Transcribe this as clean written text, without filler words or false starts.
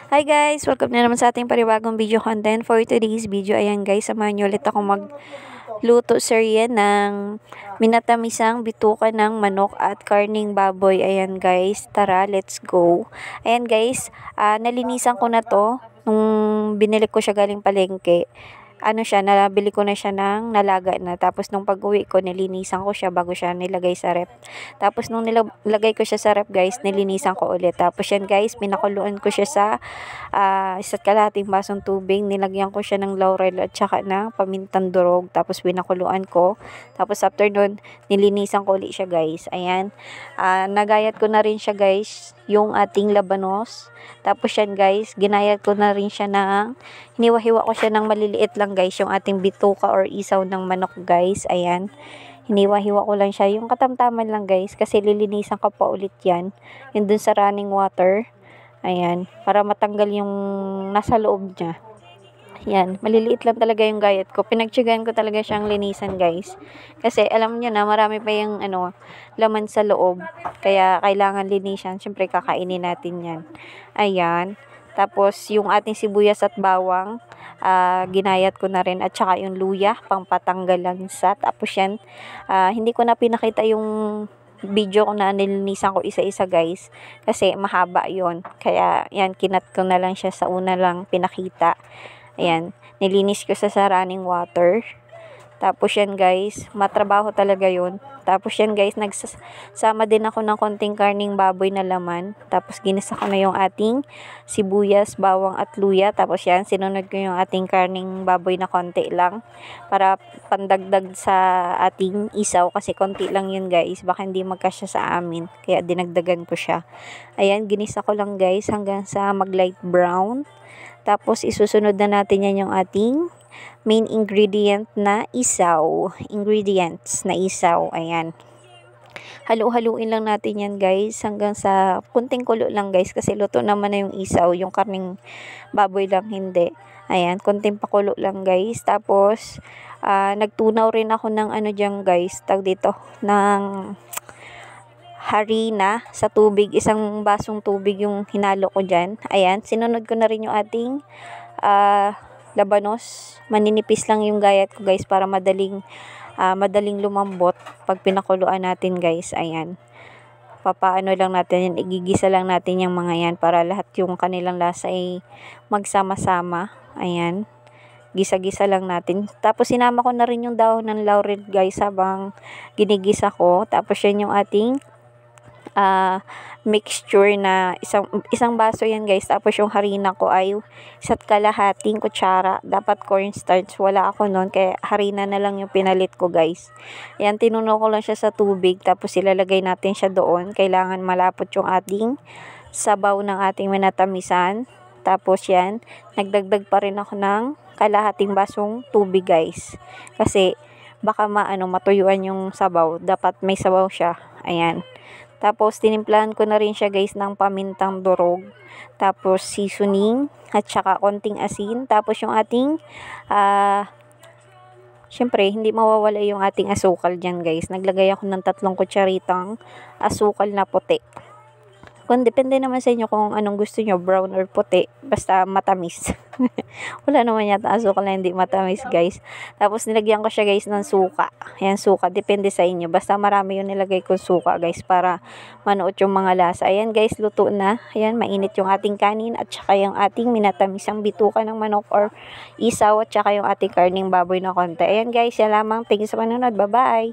Hi guys! Welcome na naman sa ating panibagong video content. For today's video, ayan guys, samahan nyo ulit ako magluto serye ng minatamisang bituka ng manok at karning baboy. Ayan guys, tara, let's go. Ayan guys, nalinisan ko na to nung binili ko siya galing palengke. Nabili ko na siya ng nalaga na. Tapos nung pag-uwi ko, nilinisan ko siya bago siya nilagay sa rep. Tapos nung nilagay ko siya sa rep guys, nilinisan ko ulit. Tapos yan guys, pinakuluan ko siya sa isa't kalahating basong tubig. Nilagyan ko siya ng laurel at saka ng pamintang durog. Tapos pinakuluan ko. Tapos after nun, nilinisan ko ulit siya guys. Ayan. Nagayat ko na rin siya guys, yung ating labanos. Tapos yan guys, ginayat ko na rin siya hiniwa-hiwa ko siya ng maliliit lang guys, yung ating bituka or isaw ng manok guys. Ayan. Hiniwa-hiwa ko lang siya, yung katamtaman lang guys, kasi lilinisan ko pa ulit yan. Yun dun sa running water. Ayan. Para matanggal yung nasa loob niya. Yan, maliliit lang talaga yung gayat ko. Pinagtyagaan ko talaga siyang linisan, guys. Kasi alam niyo na, marami pa yung laman sa loob. Kaya kailangan linisan. Siyempre, kakainin natin yan. Ayan. Tapos, yung ating sibuyas at bawang, ginayat ko na rin. At saka yung luya, pang patanggal lansa. Tapos yan, hindi ko na pinakita yung video ko na nilinisan ko isa-isa guys. Kasi mahaba yon. Kaya, yan, kinat ko na lang siya sa una lang pinakita. Ayan, nilinis ko sa running water. Tapos yan guys, matrabaho talaga yun. Tapos yan guys, nagsama din ako ng konting karning baboy na laman. Tapos ginisa ko na yung ating sibuyas, bawang at luya. Tapos yan, sinunod ko yung ating karning baboy na konti lang. Para pandagdag sa ating isaw. Kasi konti lang yun guys, baka hindi magkasya sa amin. Kaya dinagdagan ko siya. Ayan, ginisa ko lang guys hanggang sa mag light brown. Tapos, isusunod na natin yan yung ating main ingredient na isaw. Ingredients na isaw. Ayan. Halu-haluin lang natin yan guys hanggang sa kunting kulo lang guys kasi luto naman na yung isaw. Yung karning baboy lang hindi. Ayan. Kunting pakulo lang guys. Tapos, nagtunaw rin ako ng dyan guys. Tawag dito. Ng harina sa tubig, isang basong tubig yung hinalo ko dyan. Ayan, sinunod ko na rin yung ating labanos. Maninipis lang yung gayat ko guys para madaling lumambot pag pinakuluan natin guys. Ayan, papaano lang natin yan, igigisa lang natin yung mga yan para lahat yung kanilang lasa ay magsama-sama. Ayan, gisa-gisa lang natin. Tapos sinama ko na rin yung dahon ng laurel guys habang ginigisa ko. Tapos yan yung ating mixture na isang baso yan guys. Tapos yung harina ko ay isa't kalahating kutsara. Dapat cornstarch, wala ako nun kaya harina na lang yung pinalit ko guys. Yan, tinunaw ko lang siya sa tubig. Tapos ilalagay natin siya doon. Kailangan malapot yung ating sabaw ng ating minatamisan. Tapos yan, nagdagdag pa rin ako ng kalahating basong tubig guys. Kasi baka matuyuan yung sabaw. Dapat may sabaw siya. Ayan. Tapos, tinimplahan ko na rin siya guys ng pamintang durog. Tapos, seasoning at saka konting asin. Tapos, yung ating, syempre, hindi mawawala yung ating asukal dyan guys. Naglagay ako ng 3 kutsaritang asukal na puti. Kung depende naman sa inyo kung anong gusto nyo, brown or puti, basta matamis. Wala naman yata asukal na hindi matamis guys. Tapos nilagyan ko siya guys ng suka. Ayan, suka, depende sa inyo. Basta marami yung nilagay ko suka guys para manuot yung mga lasa. Ayan guys, luto na. Ayan, mainit yung ating kanin at saka yung ating minatamisang bituka ng manok or isaw at saka yung ating karning baboy na konti. Ayan guys, yan lamang. Thank you sa panonood. Bye-bye!